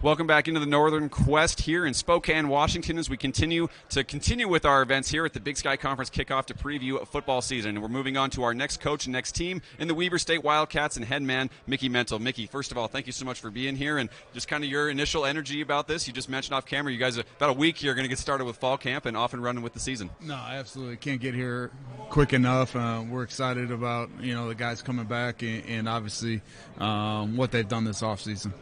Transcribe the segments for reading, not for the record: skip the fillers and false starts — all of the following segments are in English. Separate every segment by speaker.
Speaker 1: Welcome back into the Northern Quest here in Spokane, Washington, as we continue with our events here at the Big Sky Conference Kickoff to preview football season. And we're moving on to our next coach and next team in the Weber State Wildcats and head man Mickey Mental. Mickey, first of all, thank you so much for being here and just kind of your initial energy about this. You just mentioned off camera, you guys are about a week here going to get started with fall camp and off and running with the season.
Speaker 2: No, absolutely. Can't get here quick enough. We're excited about the guys coming back and obviously what they've done this offseason.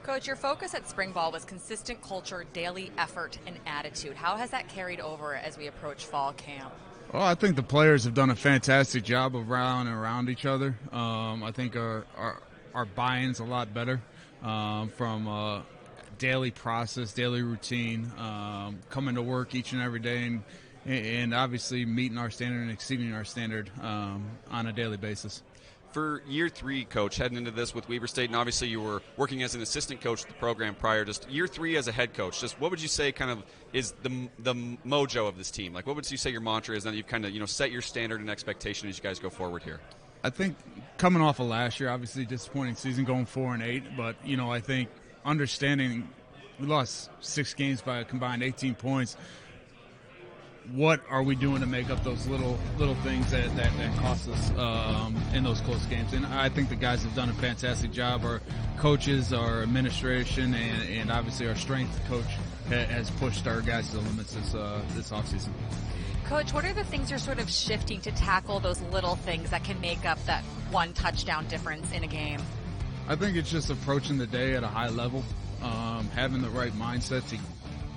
Speaker 3: Coach, your focus at spring ball was consistent culture, daily effort, and attitude. How has that carried over as we approach fall camp?
Speaker 2: Well, I think the players have done a fantastic job of rallying around each other. I think our buy-in's a lot better from daily process, daily routine, coming to work each and every day and obviously meeting our standard and exceeding our standard on a daily basis.
Speaker 1: For year 3, Coach, heading into this with Weber State, and obviously you were working as an assistant coach of the program prior, just year 3 as a head coach, just what would you say kind of is the mojo of this team? Like, what would you say your mantra is now that you've kind of, set your standard and expectation as you guys go forward here?
Speaker 2: I think coming off of last year, obviously disappointing season going 4-8, but, I think understanding we lost 6 games by a combined 18 points. What are we doing to make up those little things that cost us in those close games? And I think the guys have done a fantastic job. Our coaches, our administration, and obviously our strength coach has pushed our guys to the limits this offseason.
Speaker 3: Coach, what are the things you're sort of shifting to tackle those little things that can make up that one touchdown difference in a game?
Speaker 2: I think it's just approaching the day at a high level, having the right mindset to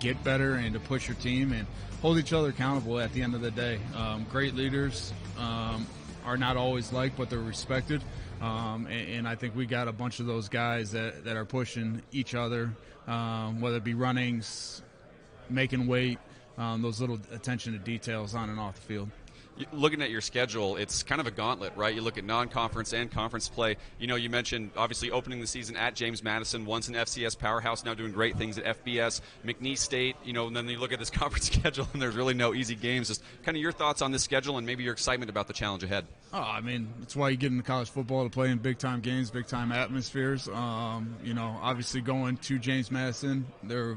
Speaker 2: get better and to push your team and hold each other accountable at the end of the day. Great leaders are not always liked, but they're respected. And I think we got a bunch of those guys that are pushing each other, whether it be runnings, making weight, those little attention to details on and off the field.
Speaker 1: Looking at your schedule, it's kind of a gauntlet, right? You look at non-conference and conference play. You mentioned obviously opening the season at James Madison, once an FCS powerhouse, now doing great things at FBS, McNeese State, and then you look at this conference schedule and there's really no easy games. Just kind of your thoughts on this schedule and maybe your excitement about the challenge ahead.
Speaker 2: That's why you get into college football, to play in big-time games, big-time atmospheres. Obviously going to James Madison, they're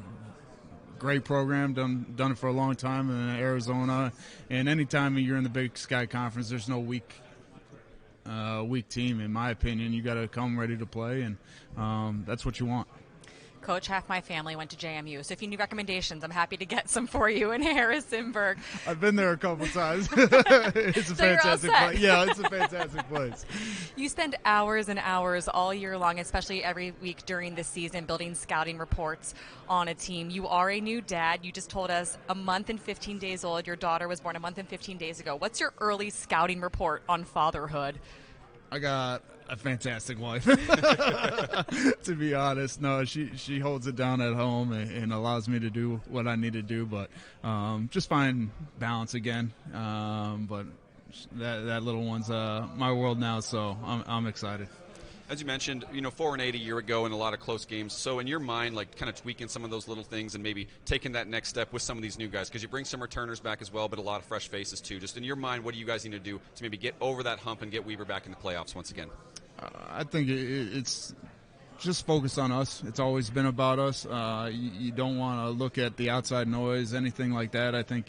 Speaker 2: great program, done it for a long time in Arizona, and anytime you're in the Big Sky Conference, there's no weak team, in my opinion. You got to come ready to play, and that's what you want.
Speaker 3: Coach, half my family went to JMU, so if you need recommendations, I'm happy to get some for you in Harrisonburg.
Speaker 2: I've been there a couple times. It's a fantastic place. Yeah, it's a fantastic place.
Speaker 3: You spend hours and hours all year long, especially every week during the season, building scouting reports on a team. You are a new dad. You just told us a month and 15 days old. Your daughter was born a month and 15 days ago. What's your early scouting report on fatherhood?
Speaker 2: I got a fantastic wife, to be honest. No, she holds it down at home and allows me to do what I need to do, but just find balance again. But that little one's my world now, so I'm excited.
Speaker 1: As you mentioned, 4-8 a year ago in a lot of close games. So in your mind, like kind of tweaking some of those little things and maybe taking that next step with some of these new guys, because you bring some returners back as well, but a lot of fresh faces too. Just in your mind, what do you guys need to do to maybe get over that hump and get Weber back in the playoffs once again?
Speaker 2: I think it's just focus on us. It's always been about us. You don't want to look at the outside noise, anything like that. I think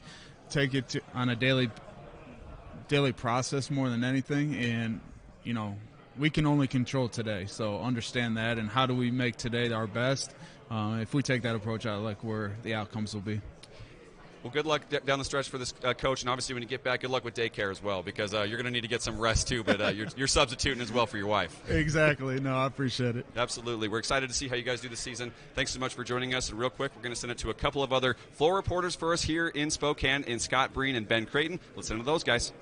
Speaker 2: take it on a daily process more than anything, and we can only control today, so understand that, and how do we make today our best? If we take that approach, I like where the outcomes will be.
Speaker 1: Well, good luck down the stretch for this coach, and obviously when you get back, good luck with daycare as well, because you're going to need to get some rest too, but you're substituting as well for your wife.
Speaker 2: Exactly. No, I appreciate it.
Speaker 1: Absolutely. We're excited to see how you guys do this season. Thanks so much for joining us, and real quick, we're going to send it to a couple of other floor reporters for us here in Spokane, in Scott Breen and Ben Creighton. Let's send it to those guys.